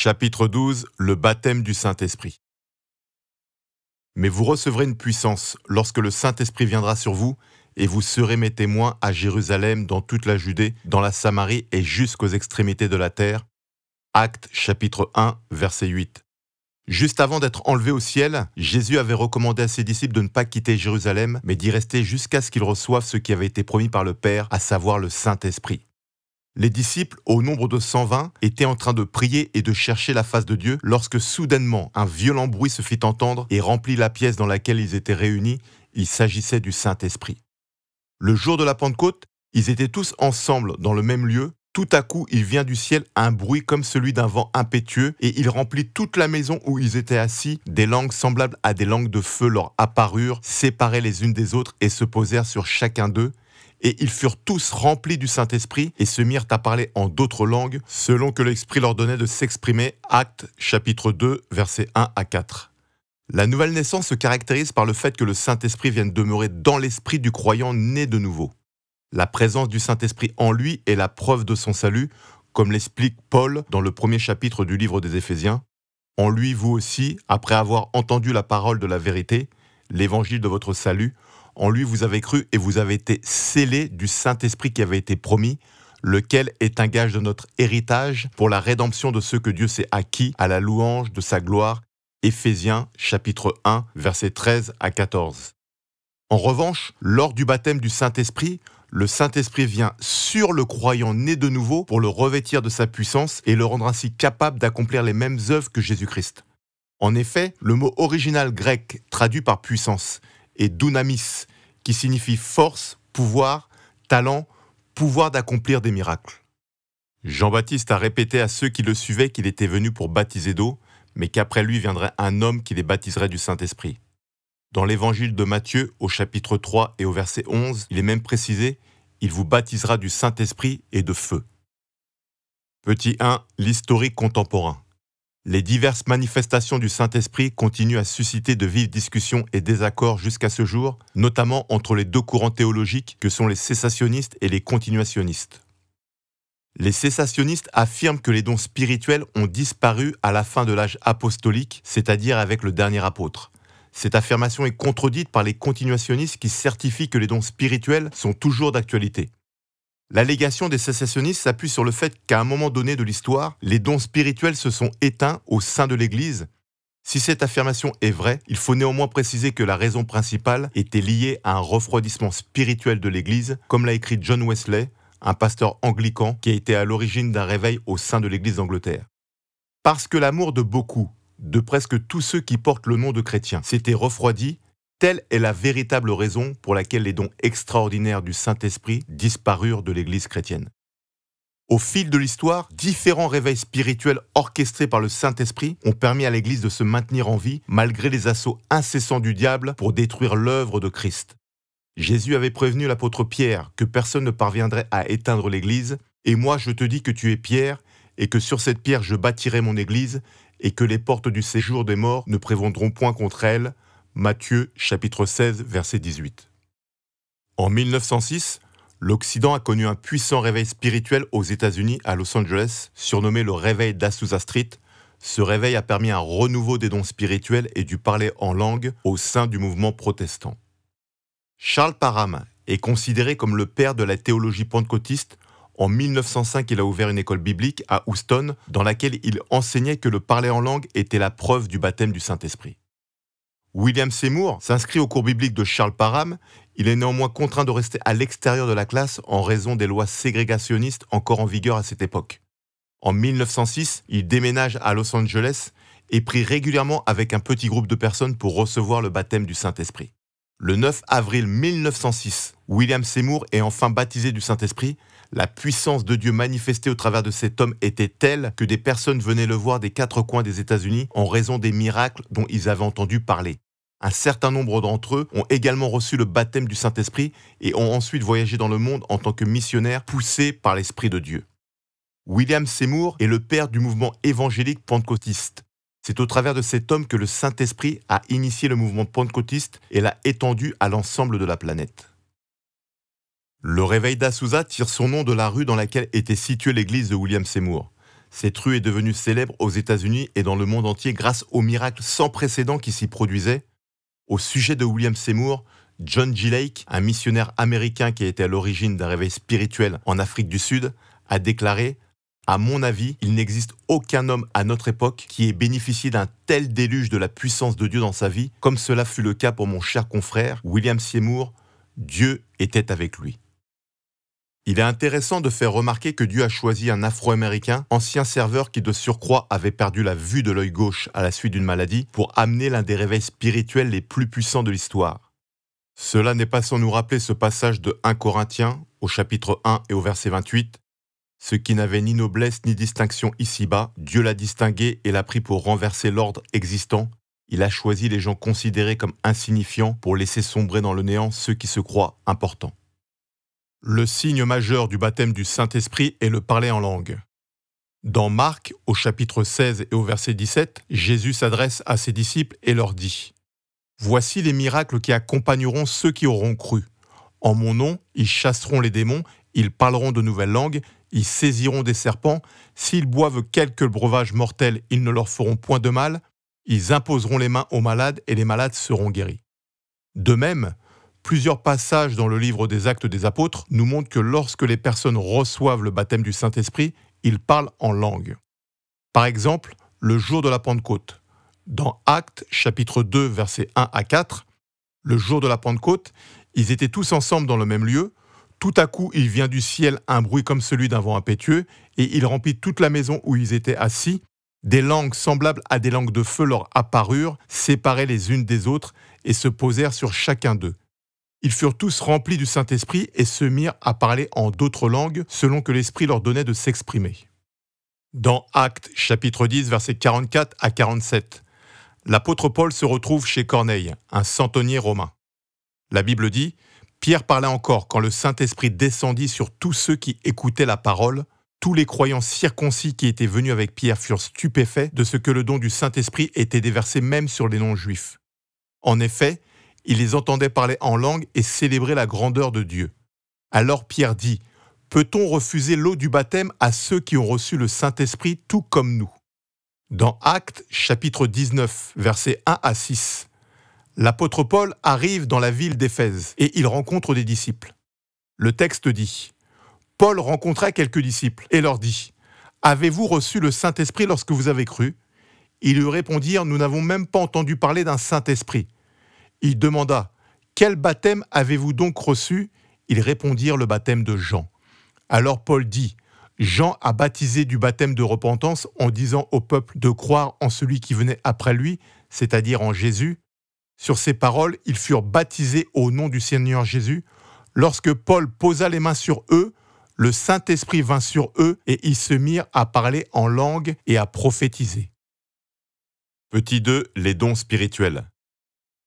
Chapitre 12, le baptême du Saint-Esprit. Mais vous recevrez une puissance lorsque le Saint-Esprit viendra sur vous, et vous serez mes témoins à Jérusalem, dans toute la Judée, dans la Samarie et jusqu'aux extrémités de la terre. Actes chapitre 1, verset 8. Juste avant d'être enlevé au ciel, Jésus avait recommandé à ses disciples de ne pas quitter Jérusalem, mais d'y rester jusqu'à ce qu'ils reçoivent ce qui avait été promis par le Père, à savoir le Saint-Esprit. Les disciples, au nombre de 120, étaient en train de prier et de chercher la face de Dieu lorsque soudainement un violent bruit se fit entendre et remplit la pièce dans laquelle ils étaient réunis. Il s'agissait du Saint-Esprit. Le jour de la Pentecôte, ils étaient tous ensemble dans le même lieu. Tout à coup, il vient du ciel un bruit comme celui d'un vent impétueux et il remplit toute la maison où ils étaient assis. Des langues semblables à des langues de feu leur apparurent, séparées les unes des autres et se posèrent sur chacun d'eux. Et ils furent tous remplis du Saint-Esprit et se mirent à parler en d'autres langues, selon que l'Esprit leur donnait de s'exprimer. Actes chapitre 2, versets 1 à 4. La nouvelle naissance se caractérise par le fait que le Saint-Esprit vienne demeurer dans l'esprit du croyant né de nouveau. La présence du Saint-Esprit en lui est la preuve de son salut, comme l'explique Paul dans le premier chapitre du livre des Éphésiens. En lui, vous aussi, après avoir entendu la parole de la vérité, l'évangile de votre salut, en lui vous avez cru et vous avez été scellés du Saint-Esprit qui avait été promis, lequel est un gage de notre héritage pour la rédemption de ceux que Dieu s'est acquis à la louange de sa gloire. Éphésiens chapitre 1, versets 13 à 14. En revanche, lors du baptême du Saint-Esprit, le Saint-Esprit vient sur le croyant né de nouveau pour le revêtir de sa puissance et le rendre ainsi capable d'accomplir les mêmes œuvres que Jésus-Christ. En effet, le mot original grec traduit par puissance est dunamis, qui signifie force, pouvoir, talent, pouvoir d'accomplir des miracles. Jean-Baptiste a répété à ceux qui le suivaient qu'il était venu pour baptiser d'eau, mais qu'après lui viendrait un homme qui les baptiserait du Saint-Esprit. Dans l'évangile de Matthieu, au chapitre 3 et au verset 11, il est même précisé « Il vous baptisera du Saint-Esprit et de feu ». Petit 1. L'historique contemporain. Les diverses manifestations du Saint-Esprit continuent à susciter de vives discussions et désaccords jusqu'à ce jour, notamment entre les deux courants théologiques que sont les cessationnistes et les continuationnistes. Les cessationnistes affirment que les dons spirituels ont disparu à la fin de l'âge apostolique, c'est-à-dire avec le dernier apôtre. Cette affirmation est contredite par les continuationnistes qui certifient que les dons spirituels sont toujours d'actualité. L'allégation des cessationnistes s'appuie sur le fait qu'à un moment donné de l'histoire, les dons spirituels se sont éteints au sein de l'Église. Si cette affirmation est vraie, il faut néanmoins préciser que la raison principale était liée à un refroidissement spirituel de l'Église, comme l'a écrit John Wesley, un pasteur anglican qui a été à l'origine d'un réveil au sein de l'Église d'Angleterre. Parce que l'amour de beaucoup, de presque tous ceux qui portent le nom de chrétiens, s'était refroidi, telle est la véritable raison pour laquelle les dons extraordinaires du Saint-Esprit disparurent de l'Église chrétienne. Au fil de l'histoire, différents réveils spirituels orchestrés par le Saint-Esprit ont permis à l'Église de se maintenir en vie malgré les assauts incessants du diable pour détruire l'œuvre de Christ. Jésus avait prévenu l'apôtre Pierre que personne ne parviendrait à éteindre l'Église, et moi je te dis que tu es Pierre, et que sur cette pierre je bâtirai mon Église, et que les portes du séjour des morts ne prévaudront point contre elle. Matthieu, chapitre 16, verset 18. En 1906, l'Occident a connu un puissant réveil spirituel aux États-Unis, à Los Angeles, surnommé le réveil d'Azusa Street. Ce réveil a permis un renouveau des dons spirituels et du parler en langue au sein du mouvement protestant. Charles Parham est considéré comme le père de la théologie pentecôtiste. En 1905, il a ouvert une école biblique à Houston, dans laquelle il enseignait que le parler en langue était la preuve du baptême du Saint-Esprit. William Seymour s'inscrit au cours biblique de Charles Parham. Il est néanmoins contraint de rester à l'extérieur de la classe en raison des lois ségrégationnistes encore en vigueur à cette époque. En 1906, il déménage à Los Angeles et prie régulièrement avec un petit groupe de personnes pour recevoir le baptême du Saint-Esprit. Le 9 avril 1906, William Seymour est enfin baptisé du Saint-Esprit. La puissance de Dieu manifestée au travers de cet homme était telle que des personnes venaient le voir des quatre coins des États-Unis en raison des miracles dont ils avaient entendu parler. Un certain nombre d'entre eux ont également reçu le baptême du Saint-Esprit et ont ensuite voyagé dans le monde en tant que missionnaires poussés par l'Esprit de Dieu. William Seymour est le père du mouvement évangélique pentecôtiste. C'est au travers de cet homme que le Saint-Esprit a initié le mouvement pentecôtiste et l'a étendu à l'ensemble de la planète. Le réveil d'Azusa tire son nom de la rue dans laquelle était située l'église de William Seymour. Cette rue est devenue célèbre aux États-Unis et dans le monde entier grâce aux miracles sans précédent qui s'y produisaient. Au sujet de William Seymour, John G. Lake, un missionnaire américain qui a été à l'origine d'un réveil spirituel en Afrique du Sud, a déclaré « À mon avis, il n'existe aucun homme à notre époque qui ait bénéficié d'un tel déluge de la puissance de Dieu dans sa vie, comme cela fut le cas pour mon cher confrère William Seymour. Dieu était avec lui. » Il est intéressant de faire remarquer que Dieu a choisi un Afro-Américain, ancien serveur qui de surcroît avait perdu la vue de l'œil gauche à la suite d'une maladie, pour amener l'un des réveils spirituels les plus puissants de l'histoire. Cela n'est pas sans nous rappeler ce passage de 1 Corinthiens, au chapitre 1 et au verset 28. « Ce qui n'avait ni noblesse ni distinction ici-bas, Dieu l'a distingué et l'a pris pour renverser l'ordre existant. Il a choisi les gens considérés comme insignifiants pour laisser sombrer dans le néant ceux qui se croient importants. » Le signe majeur du baptême du Saint-Esprit est le parler en langue. Dans Marc, au chapitre 16 et au verset 17, Jésus s'adresse à ses disciples et leur dit « Voici les miracles qui accompagneront ceux qui auront cru. En mon nom, ils chasseront les démons, ils parleront de nouvelles langues, ils saisiront des serpents, s'ils boivent quelque breuvage mortel, ils ne leur feront point de mal, ils imposeront les mains aux malades et les malades seront guéris. » De même, plusieurs passages dans le livre des Actes des Apôtres nous montrent que lorsque les personnes reçoivent le baptême du Saint-Esprit, ils parlent en langue. Par exemple, le jour de la Pentecôte. Dans Actes, chapitre 2, versets 1 à 4, le jour de la Pentecôte, ils étaient tous ensemble dans le même lieu. Tout à coup, il vient du ciel un bruit comme celui d'un vent impétueux, et il remplit toute la maison où ils étaient assis. Des langues semblables à des langues de feu leur apparurent, séparées les unes des autres, et se posèrent sur chacun d'eux. Ils furent tous remplis du Saint-Esprit et se mirent à parler en d'autres langues selon que l'Esprit leur donnait de s'exprimer. Dans Actes, chapitre 10, versets 44 à 47, l'apôtre Paul se retrouve chez Corneille, un centenier romain. La Bible dit « Pierre parlait encore quand le Saint-Esprit descendit sur tous ceux qui écoutaient la parole. Tous les croyants circoncis qui étaient venus avec Pierre furent stupéfaits de ce que le don du Saint-Esprit était déversé même sur les non-juifs. En effet, ils les entendaient parler en langue et célébrer la grandeur de Dieu. Alors Pierre dit « Peut-on refuser l'eau du baptême à ceux qui ont reçu le Saint-Esprit tout comme nous ?» Dans Actes, chapitre 19, versets 1 à 6, l'apôtre Paul arrive dans la ville d'Éphèse et il rencontre des disciples. Le texte dit « Paul rencontra quelques disciples et leur dit « Avez-vous reçu le Saint-Esprit lorsque vous avez cru ?» Ils lui répondirent « Nous n'avons même pas entendu parler d'un Saint-Esprit. » Il demanda « Quel baptême avez-vous donc reçu ?» Ils répondirent « Le baptême de Jean. » Alors Paul dit « Jean a baptisé du baptême de repentance en disant au peuple de croire en celui qui venait après lui, c'est-à-dire en Jésus. » Sur ces paroles, ils furent baptisés au nom du Seigneur Jésus. Lorsque Paul posa les mains sur eux, le Saint-Esprit vint sur eux et ils se mirent à parler en langue et à prophétiser. Petit 2. Les dons spirituels.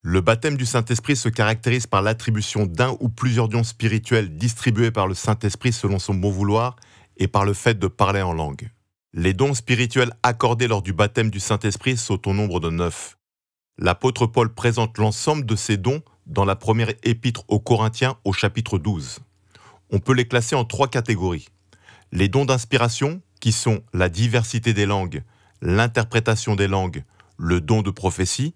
Le baptême du Saint-Esprit se caractérise par l'attribution d'un ou plusieurs dons spirituels distribués par le Saint-Esprit selon son bon vouloir et par le fait de parler en langue. Les dons spirituels accordés lors du baptême du Saint-Esprit sont au nombre de 9. L'apôtre Paul présente l'ensemble de ces dons dans la première épître aux Corinthiens au chapitre 12. On peut les classer en 3 catégories. Les dons d'inspiration, qui sont la diversité des langues, l'interprétation des langues, le don de prophétie.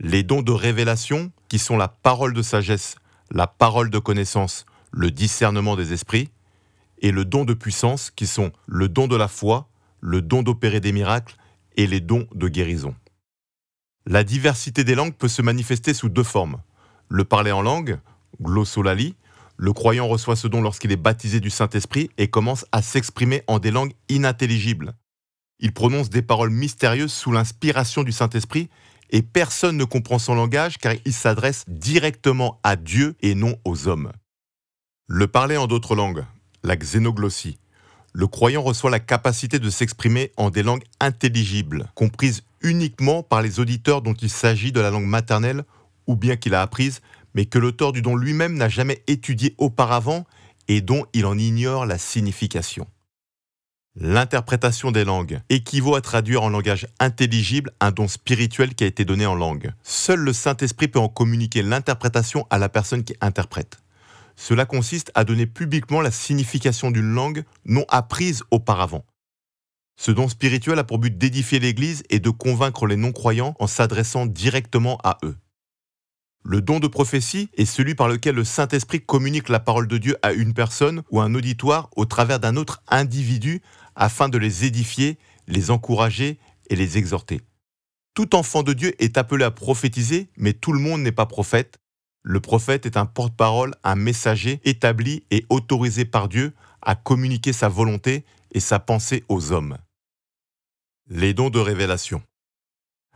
Les dons de révélation, qui sont la parole de sagesse, la parole de connaissance, le discernement des esprits, et le don de puissance, qui sont le don de la foi, le don d'opérer des miracles et les dons de guérison. La diversité des langues peut se manifester sous 2 formes. Le parler en langue, glossolalie, le croyant reçoit ce don lorsqu'il est baptisé du Saint-Esprit et commence à s'exprimer en des langues inintelligibles. Il prononce des paroles mystérieuses sous l'inspiration du Saint-Esprit et personne ne comprend son langage car il s'adresse directement à Dieu et non aux hommes. Le parler en d'autres langues, la xénoglossie. Le croyant reçoit la capacité de s'exprimer en des langues intelligibles, comprises uniquement par les auditeurs dont il s'agit de la langue maternelle ou bien qu'il a apprise, mais que l'auteur du don lui-même n'a jamais étudié auparavant et dont il en ignore la signification. L'interprétation des langues équivaut à traduire en langage intelligible un don spirituel qui a été donné en langue. Seul le Saint-Esprit peut en communiquer l'interprétation à la personne qui interprète. Cela consiste à donner publiquement la signification d'une langue non apprise auparavant. Ce don spirituel a pour but d'édifier l'Église et de convaincre les non-croyants en s'adressant directement à eux. Le don de prophétie est celui par lequel le Saint-Esprit communique la parole de Dieu à une personne ou un auditoire au travers d'un autre individu afin de les édifier, les encourager et les exhorter. Tout enfant de Dieu est appelé à prophétiser, mais tout le monde n'est pas prophète. Le prophète est un porte-parole, un messager établi et autorisé par Dieu à communiquer sa volonté et sa pensée aux hommes. Les dons de révélation.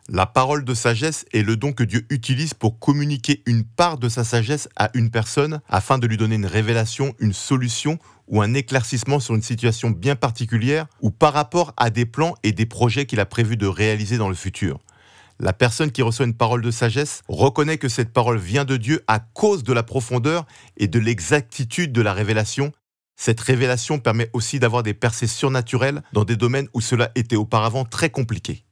La parole de sagesse est le don que Dieu utilise pour communiquer une part de sa sagesse à une personne afin de lui donner une révélation, une solution ou un éclaircissement sur une situation bien particulière ou par rapport à des plans et des projets qu'il a prévu de réaliser dans le futur. La personne qui reçoit une parole de sagesse reconnaît que cette parole vient de Dieu à cause de la profondeur et de l'exactitude de la révélation. Cette révélation permet aussi d'avoir des percées surnaturelles dans des domaines où cela était auparavant très compliqué.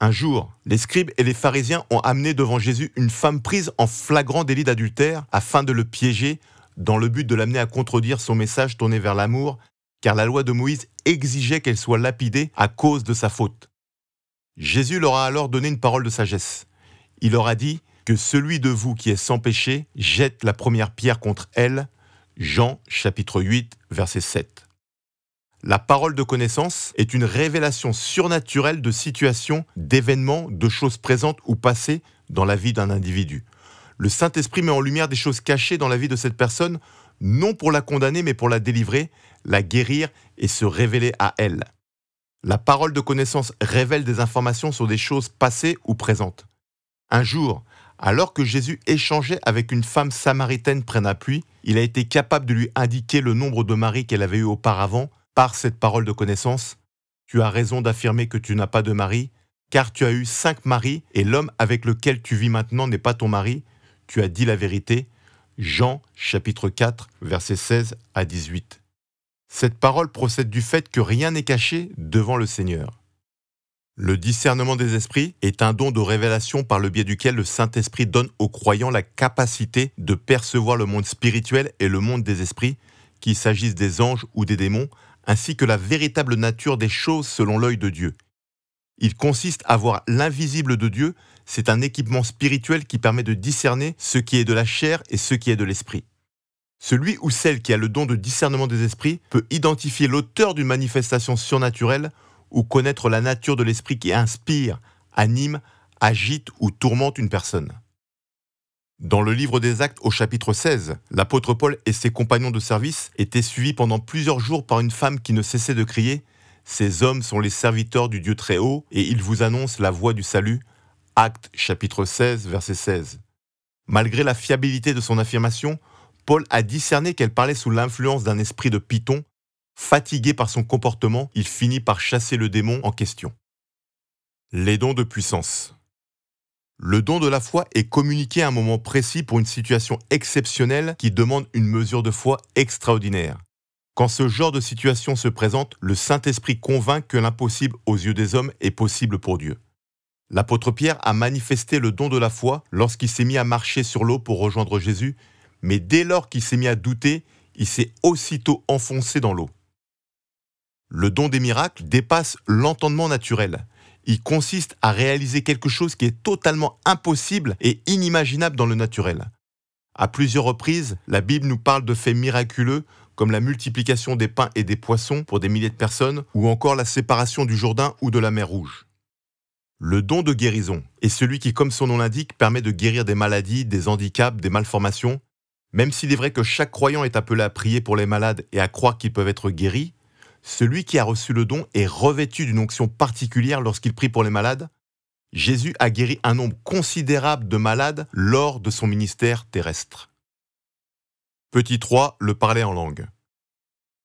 Un jour, les scribes et les pharisiens ont amené devant Jésus une femme prise en flagrant délit d'adultère afin de le piéger dans le but de l'amener à contredire son message tourné vers l'amour, car la loi de Moïse exigeait qu'elle soit lapidée à cause de sa faute. Jésus leur a alors donné une parole de sagesse. Il leur a dit que celui de vous qui est sans péché jette la première pierre contre elle. Jean chapitre 8, verset 7. La parole de connaissance est une révélation surnaturelle de situations, d'événements, de choses présentes ou passées dans la vie d'un individu. Le Saint-Esprit met en lumière des choses cachées dans la vie de cette personne, non pour la condamner, mais pour la délivrer, la guérir et se révéler à elle. La parole de connaissance révèle des informations sur des choses passées ou présentes. Un jour, alors que Jésus échangeait avec une femme samaritaine près d'un puits, il a été capable de lui indiquer le nombre de maris qu'elle avait eu auparavant. Par cette parole de connaissance, tu as raison d'affirmer que tu n'as pas de mari, car tu as eu 5 maris et l'homme avec lequel tu vis maintenant n'est pas ton mari. Tu as dit la vérité. Jean chapitre 4, versets 16 à 18. Cette parole procède du fait que rien n'est caché devant le Seigneur. Le discernement des esprits est un don de révélation par le biais duquel le Saint-Esprit donne aux croyants la capacité de percevoir le monde spirituel et le monde des esprits, qu'il s'agisse des anges ou des démons, ainsi que la véritable nature des choses selon l'œil de Dieu. Il consiste à voir l'invisible de Dieu, c'est un équipement spirituel qui permet de discerner ce qui est de la chair et ce qui est de l'esprit. Celui ou celle qui a le don de discernement des esprits peut identifier l'auteur d'une manifestation surnaturelle ou connaître la nature de l'esprit qui inspire, anime, agite ou tourmente une personne. Dans le livre des Actes au chapitre 16, l'apôtre Paul et ses compagnons de service étaient suivis pendant plusieurs jours par une femme qui ne cessait de crier « Ces hommes sont les serviteurs du Dieu très haut et ils vous annoncent la voie du salut ». Actes chapitre 16, verset 16. Malgré la fiabilité de son affirmation, Paul a discerné qu'elle parlait sous l'influence d'un esprit de Python. Fatigué par son comportement, il finit par chasser le démon en question. Les dons de puissance. Le don de la foi est communiqué à un moment précis pour une situation exceptionnelle qui demande une mesure de foi extraordinaire. Quand ce genre de situation se présente, le Saint-Esprit convainc que l'impossible aux yeux des hommes est possible pour Dieu. L'apôtre Pierre a manifesté le don de la foi lorsqu'il s'est mis à marcher sur l'eau pour rejoindre Jésus, mais dès lors qu'il s'est mis à douter, il s'est aussitôt enfoncé dans l'eau. Le don des miracles dépasse l'entendement naturel. Il consiste à réaliser quelque chose qui est totalement impossible et inimaginable dans le naturel. À plusieurs reprises, la Bible nous parle de faits miraculeux comme la multiplication des pains et des poissons pour des milliers de personnes ou encore la séparation du Jourdain ou de la mer Rouge. Le don de guérison est celui qui, comme son nom l'indique, permet de guérir des maladies, des handicaps, des malformations. Même s'il est vrai que chaque croyant est appelé à prier pour les malades et à croire qu'ils peuvent être guéris, celui qui a reçu le don est revêtu d'une onction particulière lorsqu'il prie pour les malades. Jésus a guéri un nombre considérable de malades lors de son ministère terrestre. Petit 3, le parler en langue.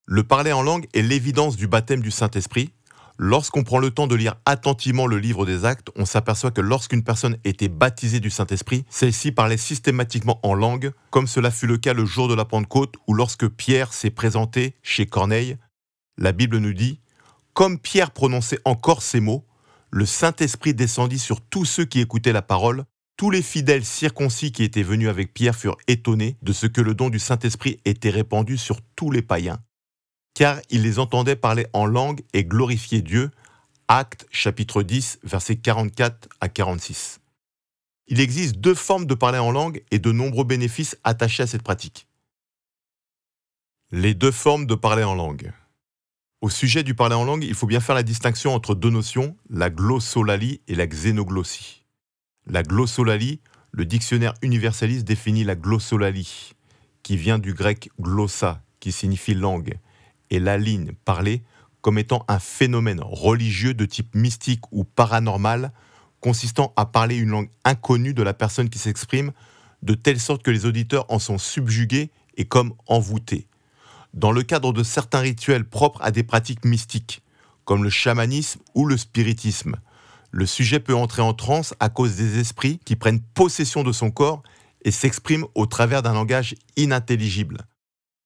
Le parler en langue est l'évidence du baptême du Saint-Esprit. Lorsqu'on prend le temps de lire attentivement le livre des Actes, on s'aperçoit que lorsqu'une personne était baptisée du Saint-Esprit, celle-ci parlait systématiquement en langue, comme cela fut le cas le jour de la Pentecôte ou lorsque Pierre s'est présenté chez Corneille. La Bible nous dit « Comme Pierre prononçait encore ces mots, le Saint-Esprit descendit sur tous ceux qui écoutaient la parole. Tous les fidèles circoncis qui étaient venus avec Pierre furent étonnés de ce que le don du Saint-Esprit était répandu sur tous les païens. car ils les entendaient parler en langue et glorifier Dieu. Actes chapitre 10, versets 44 à 46. Il existe deux formes de parler en langue et de nombreux bénéfices attachés à cette pratique. Les deux formes de parler en langue. Au sujet du parler en langue, il faut bien faire la distinction entre deux notions, la glossolalie et la xénoglossie. La glossolalie, le dictionnaire universaliste définit la glossolalie, qui vient du grec glossa, qui signifie langue, et laline, parler, comme étant un phénomène religieux de type mystique ou paranormal, consistant à parler une langue inconnue de la personne qui s'exprime, de telle sorte que les auditeurs en sont subjugués et comme envoûtés. Dans le cadre de certains rituels propres à des pratiques mystiques, comme le chamanisme ou le spiritisme, le sujet peut entrer en transe à cause des esprits qui prennent possession de son corps et s'expriment au travers d'un langage inintelligible.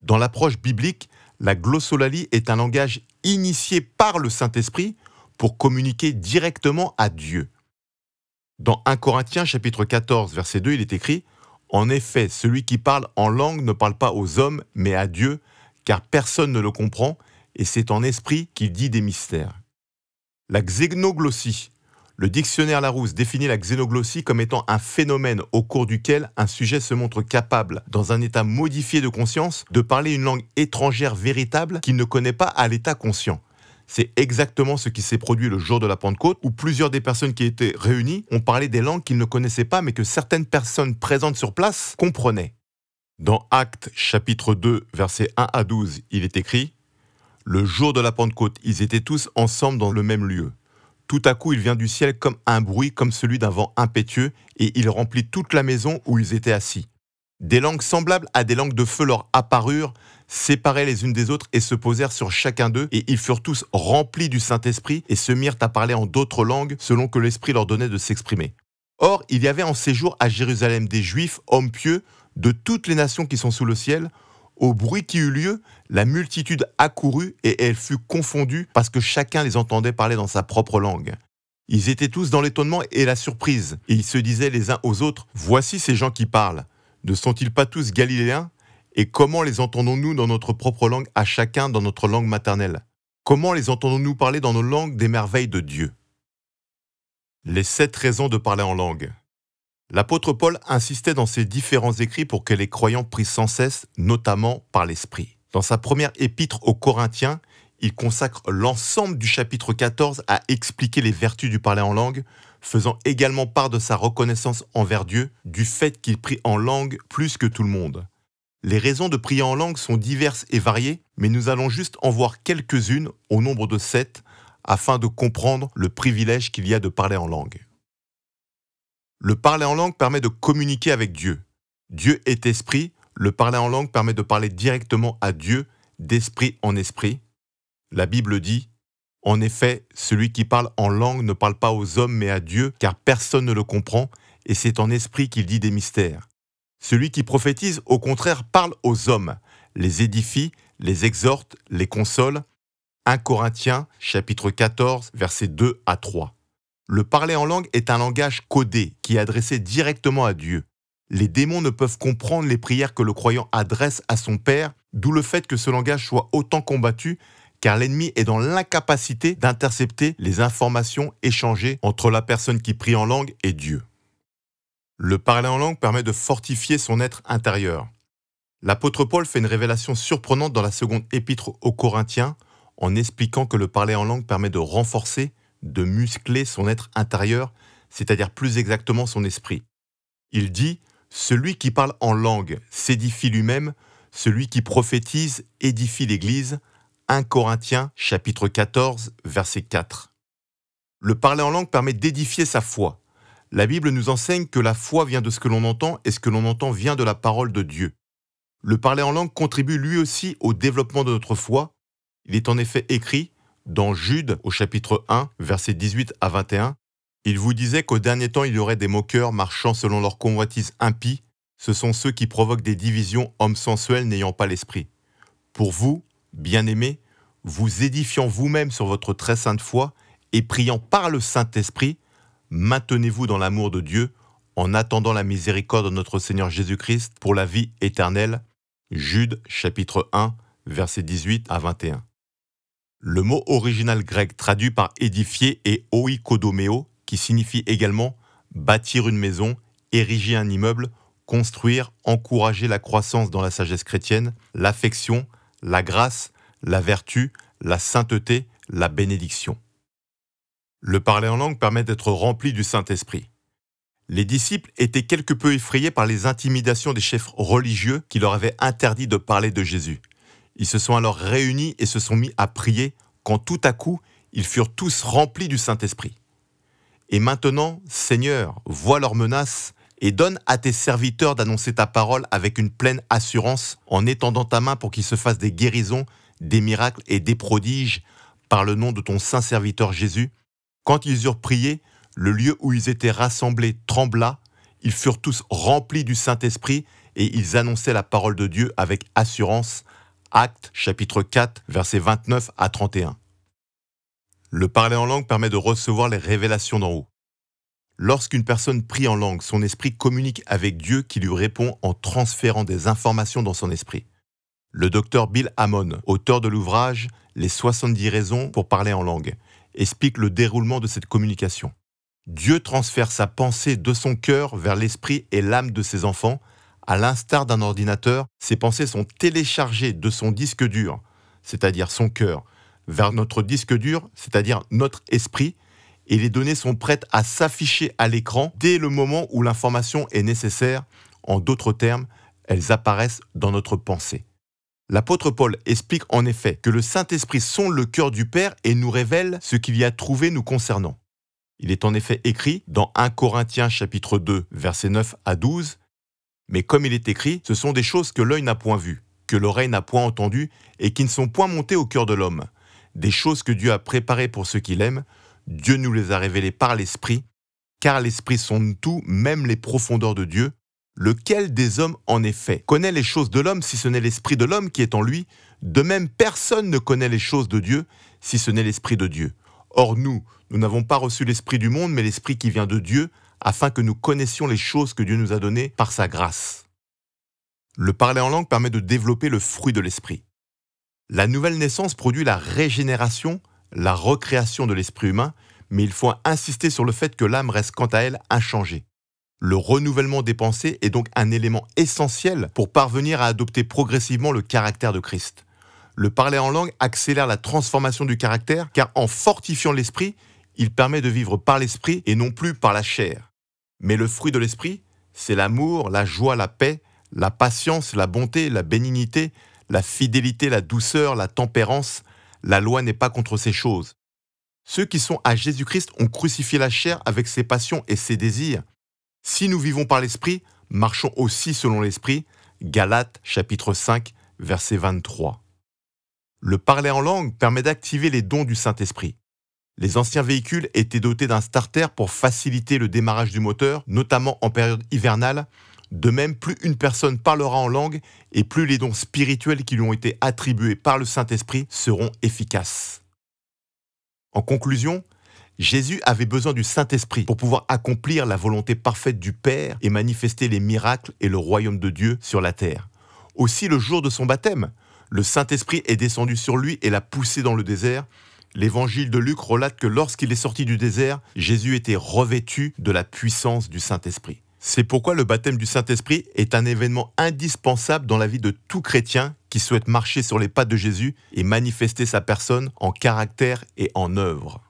Dans l'approche biblique, la glossolalie est un langage initié par le Saint-Esprit pour communiquer directement à Dieu. Dans 1 Corinthiens chapitre 14, verset 2, il est écrit « En effet, celui qui parle en langue ne parle pas aux hommes, mais à Dieu, car personne ne le comprend, et c'est en esprit qu'il dit des mystères. » La xénoglossie. Le dictionnaire Larousse définit la xénoglossie comme étant un phénomène au cours duquel un sujet se montre capable, dans un état modifié de conscience, de parler une langue étrangère véritable qu'il ne connaît pas à l'état conscient. C'est exactement ce qui s'est produit le jour de la Pentecôte, où plusieurs des personnes qui étaient réunies ont parlé des langues qu'ils ne connaissaient pas, mais que certaines personnes présentes sur place comprenaient. Dans Actes chapitre 2, versets 1 à 12, il est écrit « Le jour de la Pentecôte, ils étaient tous ensemble dans le même lieu. Tout à coup, il vient du ciel comme un bruit, comme celui d'un vent impétueux, et il remplit toute la maison où ils étaient assis. Des langues semblables à des langues de feu leur apparurent, séparées les unes des autres, et se posèrent sur chacun d'eux, et ils furent tous remplis du Saint-Esprit, et se mirent à parler en d'autres langues, selon que l'Esprit leur donnait de s'exprimer. Or, il y avait en séjour à Jérusalem des Juifs, hommes pieux, de toutes les nations qui sont sous le ciel. Au bruit qui eut lieu, la multitude accourut et elle fut confondue parce que chacun les entendait parler dans sa propre langue. Ils étaient tous dans l'étonnement et la surprise, et ils se disaient les uns aux autres « Voici ces gens qui parlent. Ne sont-ils pas tous galiléens? Et comment les entendons-nous dans notre propre langue, à chacun dans notre langue maternelle? Comment les entendons-nous parler dans nos langues des merveilles de Dieu ?» Les 7 raisons de parler en langue. L'apôtre Paul insistait dans ses différents écrits pour que les croyants prient sans cesse, notamment par l'Esprit. Dans sa première épître aux Corinthiens, il consacre l'ensemble du chapitre 14 à expliquer les vertus du parler en langue, faisant également part de sa reconnaissance envers Dieu du fait qu'il prie en langue plus que tout le monde. Les raisons de prier en langue sont diverses et variées, mais nous allons juste en voir quelques-unes, au nombre de 7, afin de comprendre le privilège qu'il y a de parler en langue. Le parler en langue permet de communiquer avec Dieu. Dieu est esprit, le parler en langue permet de parler directement à Dieu, d'esprit en esprit. La Bible dit « En effet, celui qui parle en langue ne parle pas aux hommes mais à Dieu, car personne ne le comprend, et c'est en esprit qu'il dit des mystères. Celui qui prophétise, au contraire, parle aux hommes, les édifie, les exhorte, les console. » 1 Corinthiens, chapitre 14, versets 2 à 3. Le parler en langue est un langage codé qui est adressé directement à Dieu. Les démons ne peuvent comprendre les prières que le croyant adresse à son Père, d'où le fait que ce langage soit autant combattu, car l'ennemi est dans l'incapacité d'intercepter les informations échangées entre la personne qui prie en langue et Dieu. Le parler en langue permet de fortifier son être intérieur. L'apôtre Paul fait une révélation surprenante dans la seconde épître aux Corinthiens, en expliquant que le parler en langue permet de renforcer, de muscler son être intérieur, c'est-à-dire plus exactement son esprit. Il dit « Celui qui parle en langue s'édifie lui-même, celui qui prophétise édifie l'Église. » 1 Corinthiens, chapitre 14, verset 4. Le parler en langue permet d'édifier sa foi. La Bible nous enseigne que la foi vient de ce que l'on entend et ce que l'on entend vient de la parole de Dieu. Le parler en langue contribue lui aussi au développement de notre foi. Il est en effet écrit dans Jude, au chapitre 1, versets 18 à 21, « Il vous disait qu'au dernier temps, il y aurait des moqueurs marchant selon leur convoitise impie. Ce sont ceux qui provoquent des divisions, hommes sensuels n'ayant pas l'esprit. Pour vous, bien-aimés, vous édifiant vous-même sur votre très sainte foi et priant par le Saint-Esprit, maintenez-vous dans l'amour de Dieu en attendant la miséricorde de notre Seigneur Jésus-Christ pour la vie éternelle. » Jude, chapitre 1, versets 18 à 21. Le mot original grec traduit par édifier est oikodomeo, qui signifie également bâtir une maison, ériger un immeuble, construire, encourager la croissance dans la sagesse chrétienne, l'affection, la grâce, la vertu, la sainteté, la bénédiction. Le parler en langue permet d'être rempli du Saint-Esprit. Les disciples étaient quelque peu effrayés par les intimidations des chefs religieux qui leur avaient interdit de parler de Jésus. Ils se sont alors réunis et se sont mis à prier quand tout à coup, ils furent tous remplis du Saint-Esprit. Et maintenant, Seigneur, vois leurs menaces et donne à tes serviteurs d'annoncer ta parole avec une pleine assurance en étendant ta main pour qu'il se fasse des guérisons, des miracles et des prodiges par le nom de ton saint serviteur Jésus. Quand ils eurent prié, le lieu où ils étaient rassemblés trembla, ils furent tous remplis du Saint-Esprit et ils annonçaient la parole de Dieu avec assurance. Actes chapitre 4, versets 29 à 31. Le parler en langue permet de recevoir les révélations d'en haut. Lorsqu'une personne prie en langue, son esprit communique avec Dieu qui lui répond en transférant des informations dans son esprit. Le docteur Bill Hamon, auteur de l'ouvrage « Les 70 raisons pour parler en langue », explique le déroulement de cette communication. Dieu transfère sa pensée de son cœur vers l'esprit et l'âme de ses enfants. À l'instar d'un ordinateur, ces pensées sont téléchargées de son disque dur, c'est-à-dire son cœur, vers notre disque dur, c'est-à-dire notre esprit, et les données sont prêtes à s'afficher à l'écran dès le moment où l'information est nécessaire. En d'autres termes, elles apparaissent dans notre pensée. L'apôtre Paul explique en effet que le Saint-Esprit sonde le cœur du Père et nous révèle ce qu'il y a trouvé nous concernant. Il est en effet écrit dans 1 Corinthiens chapitre 2, versets 9 à 12, « Mais comme il est écrit, ce sont des choses que l'œil n'a point vues, que l'oreille n'a point entendues et qui ne sont point montées au cœur de l'homme. Des choses que Dieu a préparées pour ceux qui l'aiment, Dieu nous les a révélées par l'Esprit, car l'Esprit sonde tout, même les profondeurs de Dieu. Lequel des hommes, en effet, connaît les choses de l'homme si ce n'est l'Esprit de l'homme qui est en lui? De même, personne ne connaît les choses de Dieu si ce n'est l'Esprit de Dieu. Or nous n'avons pas reçu l'Esprit du monde, mais l'Esprit qui vient de Dieu, afin que nous connaissions les choses que Dieu nous a données par sa grâce. » Le parler en langue permet de développer le fruit de l'Esprit. La nouvelle naissance produit la régénération, la recréation de l'esprit humain, mais il faut insister sur le fait que l'âme reste quant à elle inchangée. Le renouvellement des pensées est donc un élément essentiel pour parvenir à adopter progressivement le caractère de Christ. Le parler en langue accélère la transformation du caractère, car en fortifiant l'esprit, il permet de vivre par l'esprit et non plus par la chair. Mais le fruit de l'esprit, c'est l'amour, la joie, la paix, la patience, la bonté, la bénignité, la fidélité, la douceur, la tempérance. La loi n'est pas contre ces choses. Ceux qui sont à Jésus-Christ ont crucifié la chair avec ses passions et ses désirs. Si nous vivons par l'esprit, marchons aussi selon l'esprit. Galates chapitre 5, verset 23. Le parler en langue permet d'activer les dons du Saint-Esprit. Les anciens véhicules étaient dotés d'un starter pour faciliter le démarrage du moteur, notamment en période hivernale. De même, plus une personne parlera en langue et plus les dons spirituels qui lui ont été attribués par le Saint-Esprit seront efficaces. En conclusion, Jésus avait besoin du Saint-Esprit pour pouvoir accomplir la volonté parfaite du Père et manifester les miracles et le royaume de Dieu sur la terre. Aussi, le jour de son baptême, le Saint-Esprit est descendu sur lui et l'a poussé dans le désert. L'évangile de Luc relate que lorsqu'il est sorti du désert, Jésus était revêtu de la puissance du Saint-Esprit. C'est pourquoi le baptême du Saint-Esprit est un événement indispensable dans la vie de tout chrétien qui souhaite marcher sur les pas de Jésus et manifester sa personne en caractère et en œuvre.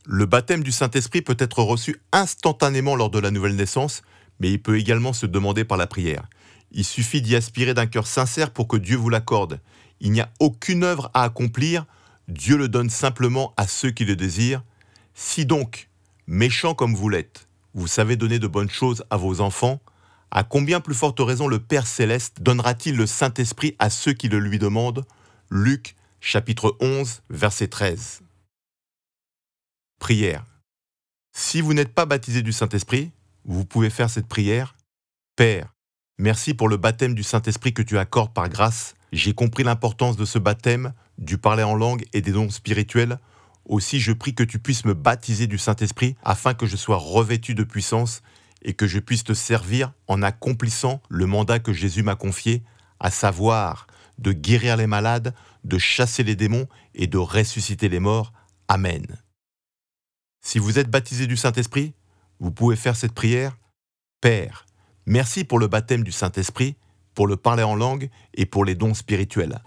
Le baptême du Saint-Esprit peut être reçu instantanément lors de la nouvelle naissance, mais il peut également se demander par la prière. Il suffit d'y aspirer d'un cœur sincère pour que Dieu vous l'accorde. Il n'y a aucune œuvre à accomplir, Dieu le donne simplement à ceux qui le désirent. Si donc, méchants comme vous l'êtes, vous savez donner de bonnes choses à vos enfants, à combien plus forte raison le Père Céleste donnera-t-il le Saint-Esprit à ceux qui le lui demandent? Luc, chapitre 11, verset 13. Prière. Si vous n'êtes pas baptisé du Saint-Esprit, vous pouvez faire cette prière. Père, merci pour le baptême du Saint-Esprit que tu accordes par grâce. J'ai compris l'importance de ce baptême, du parler en langue et des dons spirituels. Aussi, je prie que tu puisses me baptiser du Saint-Esprit afin que je sois revêtu de puissance et que je puisse te servir en accomplissant le mandat que Jésus m'a confié, à savoir de guérir les malades, de chasser les démons et de ressusciter les morts. Amen. Si vous êtes baptisé du Saint-Esprit, vous pouvez faire cette prière. Père, merci pour le baptême du Saint-Esprit, pour le parler en langue et pour les dons spirituels.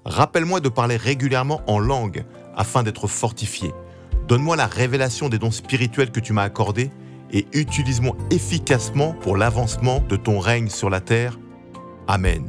Rappelle-moi de parler régulièrement en langue afin d'être fortifié. Donne-moi la révélation des dons spirituels que tu m'as accordés et utilise-moi efficacement pour l'avancement de ton règne sur la terre. Amen.